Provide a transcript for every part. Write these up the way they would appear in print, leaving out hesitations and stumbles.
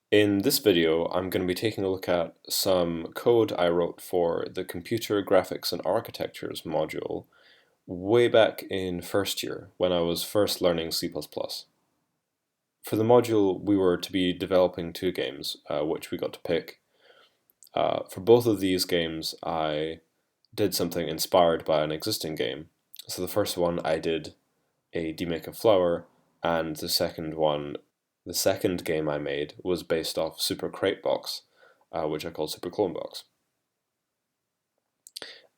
In this video, I'm going to be taking a look at some code I wrote for the Computer Graphics and Architectures module way back in first year when I was first learning C++. For the module, we were to be developing two games, which we got to pick. For both of these games, I did something inspired by an existing game. So the first one, I did a demake of flower, and the second game I made was based off Super Crate Box, which I called Super Clone Box.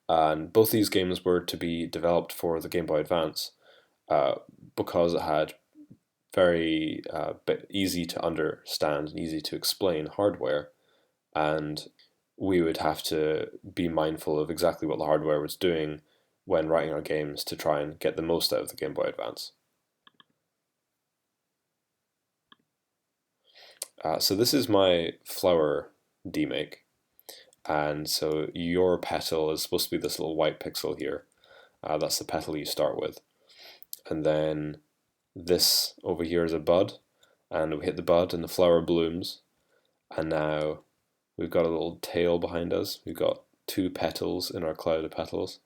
And both these games were to be developed for the Game Boy Advance because it had very easy to understand and easy to explain hardware, and we would have to be mindful of exactly what the hardware was doing when writing our games to try and get the most out of the Game Boy Advance. So this is my flower demake, and so your petal is supposed to be this little white pixel here. That's the petal you start with, and then this over here is a bud, and we hit the bud and the flower blooms, and now we've got a little tail behind us. We've got two petals in our cloud of petals,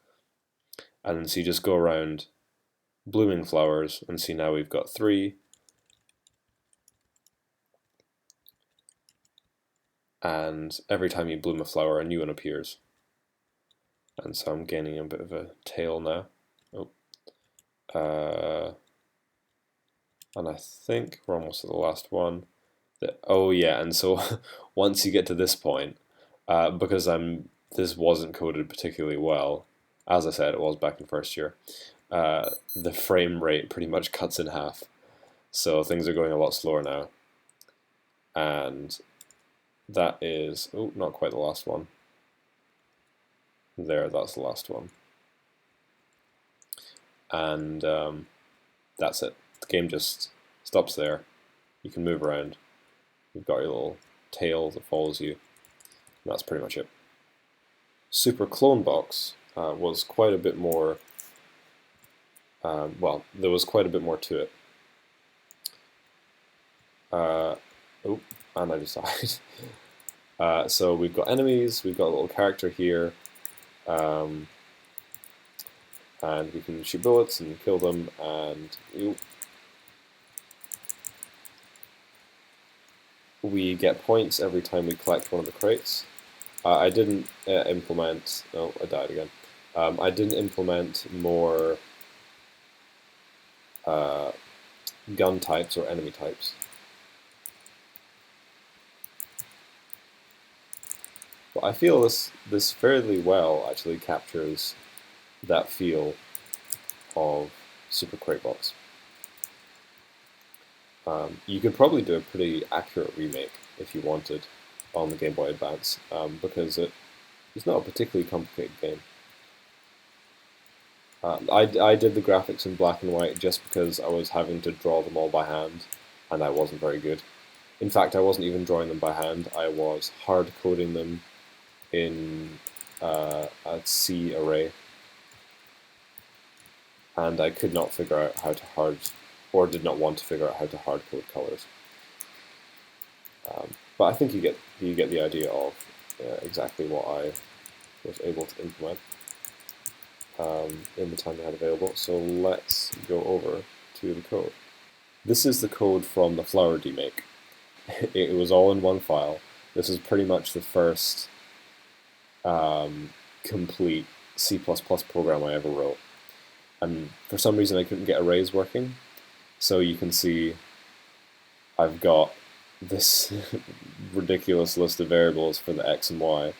and then so you just go around blooming flowers, and see now we've got three. And every time you bloom a flower, a new one appears. And so I'm gaining a bit of a tail now. Oh. And I think we're almost at the last one. Oh yeah, and so once you get to this point, because this wasn't coded particularly well, as I said, it was back in first year, the frame rate pretty much cuts in half. So things are going a lot slower now. And that is, oh, not quite the last one. There, that's the last one. And that's it. The game just stops there. You can move around. You've got your little tail that follows you. And that's pretty much it. Super Clone Box was quite a bit more, well, there was quite a bit more to it. Oh, and I just died. So we've got enemies, we've got a little character here, and we can shoot bullets and kill them, and we get points every time we collect one of the crates. I didn't implement, oh, I died again. I didn't implement more gun types or enemy types. But I feel this fairly well actually captures that feel of Super Crate Box. You could probably do a pretty accurate remake if you wanted on the Game Boy Advance, because it's not a particularly complicated game. I did the graphics in black and white just because I was having to draw them all by hand, and I wasn't very good. In fact, I wasn't even drawing them by hand. I was hard coding them in a C array, and I could not figure out how to did not want to figure out how to hard code colors. But I think you get the idea of exactly what I was able to implement in the time I had available. So let's go over to the code. This is the code from the flower demake. It was all in one file. This is pretty much the first complete C++ program I ever wrote. And for some reason I couldn't get arrays working. So you can see I've got this ridiculous list of variables for the x and y.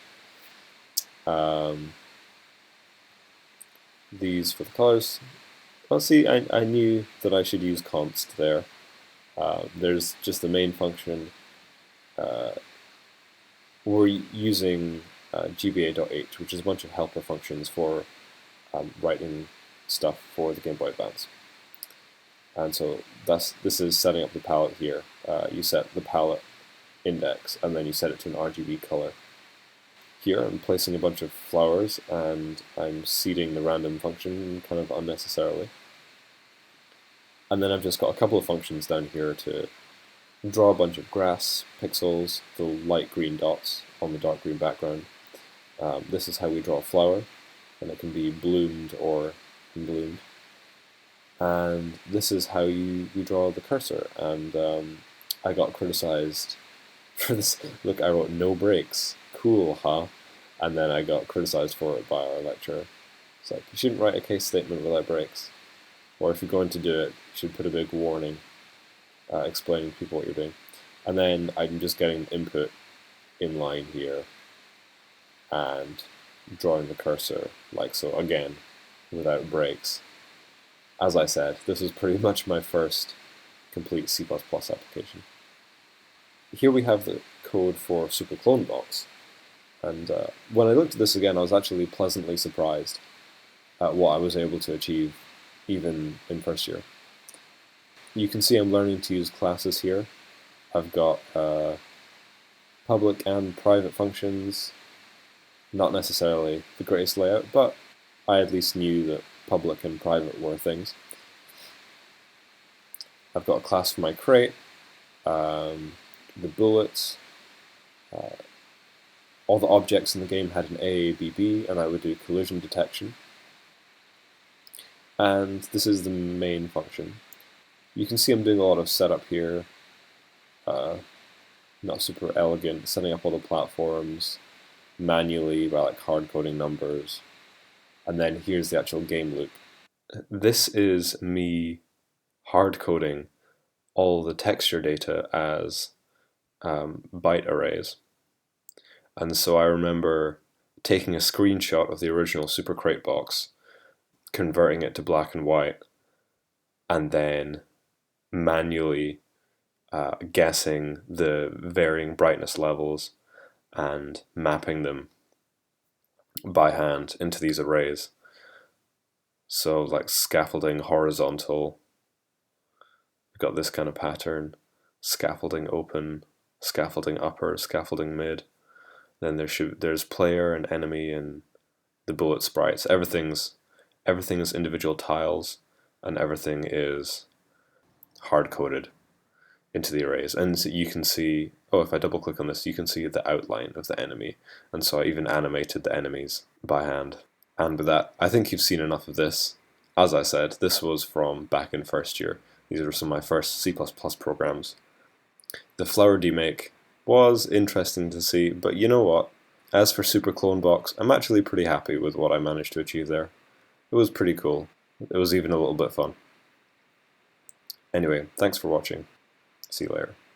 These for the colors. Well, see, I knew that I should use const there. There's just the main function. We're using gba.h, which is a bunch of helper functions for writing stuff for the Game Boy Advance. And so this is setting up the palette here. You set the palette index, and then you set it to an RGB color. Here I'm placing a bunch of flowers, and I'm seeding the random function kind of unnecessarily. And then I've just got a couple of functions down here to draw a bunch of grass pixels, the light green dots on the dark green background. This is how we draw a flower, and it can be bloomed or unbloomed. And this is how you draw the cursor. And I got criticized for this. Look, I wrote no breaks. Cool, huh? And then I got criticized for it by our lecturer. It's like, you shouldn't write a case statement without breaks. Or if you're going to do it, you should put a big warning explaining to people what you're doing. And then I'm just getting input in line here and drawing the cursor like so, again, without breaks. As I said, this is pretty much my first complete C++ application. Here we have the code for SuperCloneBox. And when I looked at this again, I was actually pleasantly surprised at what I was able to achieve even in first year. You can see I'm learning to use classes here. I've got public and private functions. Not necessarily the greatest layout, but I at least knew that public and private were things. I've got a class for my crate, the bullets, all the objects in the game had an AABB, and I would do collision detection. And this is the main function. You can see I'm doing a lot of setup here, not super elegant, setting up all the platforms manually by like hard coding numbers. And then here's the actual game loop. This is me hard coding all the texture data as byte arrays. And so I remember taking a screenshot of the original Super Crate box, converting it to black and white, and then manually guessing the varying brightness levels and mapping them by hand into these arrays. So like scaffolding horizontal, we've got this kind of pattern, scaffolding open, scaffolding upper, scaffolding mid. Then there's player and enemy and the bullet sprites. Everything is individual tiles, and everything is hard coded into the arrays. And so you can see, oh, if I double click on this, you can see the outline of the enemy. And so I even animated the enemies by hand. And with that, I think you've seen enough of this. As I said, this was from back in first year. These were some of my first C++ programs. The flower demake was interesting to see, but you know what? As for SuperCloneBox, I'm actually pretty happy with what I managed to achieve there. It was pretty cool. It was even a little bit fun. Anyway, thanks for watching. See you later.